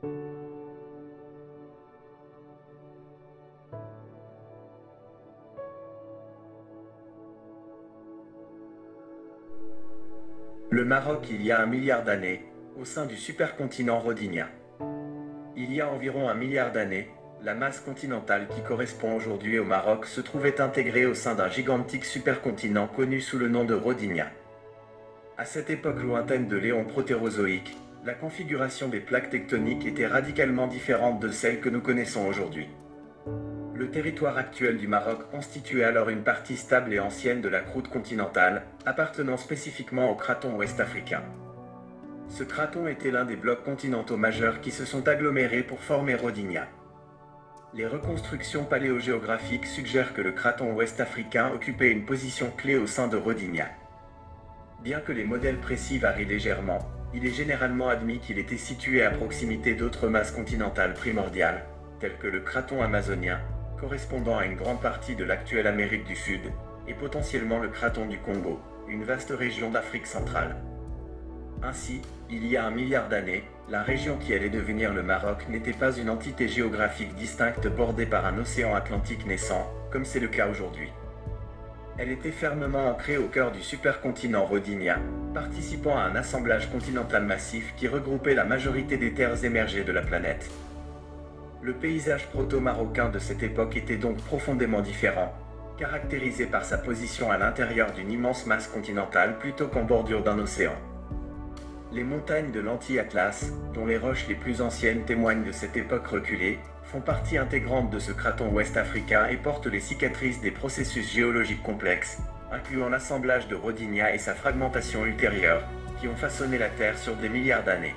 Le Maroc il y a 1 milliard d'années, au sein du supercontinent rhodynien. Il y a environ 1 milliard d'années, la masse continentale qui correspond aujourd'hui au Maroc se trouvait intégrée au sein d'un gigantique supercontinent connu sous le nom de Rhodynia. À cette époque lointaine de l'éon protérozoïque, la configuration des plaques tectoniques était radicalement différente de celle que nous connaissons aujourd'hui. Le territoire actuel du Maroc constituait alors une partie stable et ancienne de la croûte continentale, appartenant spécifiquement au craton ouest-africain. Ce craton était l'un des blocs continentaux majeurs qui se sont agglomérés pour former Rhodynia. Les reconstructions paléogéographiques suggèrent que le craton ouest-africain occupait une position clé au sein de Rhodynia. Bien que les modèles précis varient légèrement, il est généralement admis qu'il était situé à proximité d'autres masses continentales primordiales, telles que le craton amazonien, correspondant à une grande partie de l'actuelle Amérique du Sud, et potentiellement le craton du Congo, une vaste région d'Afrique centrale. Ainsi, il y a 1 milliard d'années, la région qui allait devenir le Maroc n'était pas une entité géographique distincte bordée par un océan Atlantique naissant, comme c'est le cas aujourd'hui. Elle était fermement ancrée au cœur du supercontinent rhodynien, participant à un assemblage continental massif qui regroupait la majorité des terres émergées de la planète. Le paysage proto-marocain de cette époque était donc profondément différent, caractérisé par sa position à l'intérieur d'une immense masse continentale plutôt qu'en bordure d'un océan. Les montagnes de l'Anti-Atlas, dont les roches les plus anciennes témoignent de cette époque reculée, font partie intégrante de ce craton ouest-africain et portent les cicatrices des processus géologiques complexes, incluant l'assemblage de Rhodynia et sa fragmentation ultérieure, qui ont façonné la Terre sur des milliards d'années.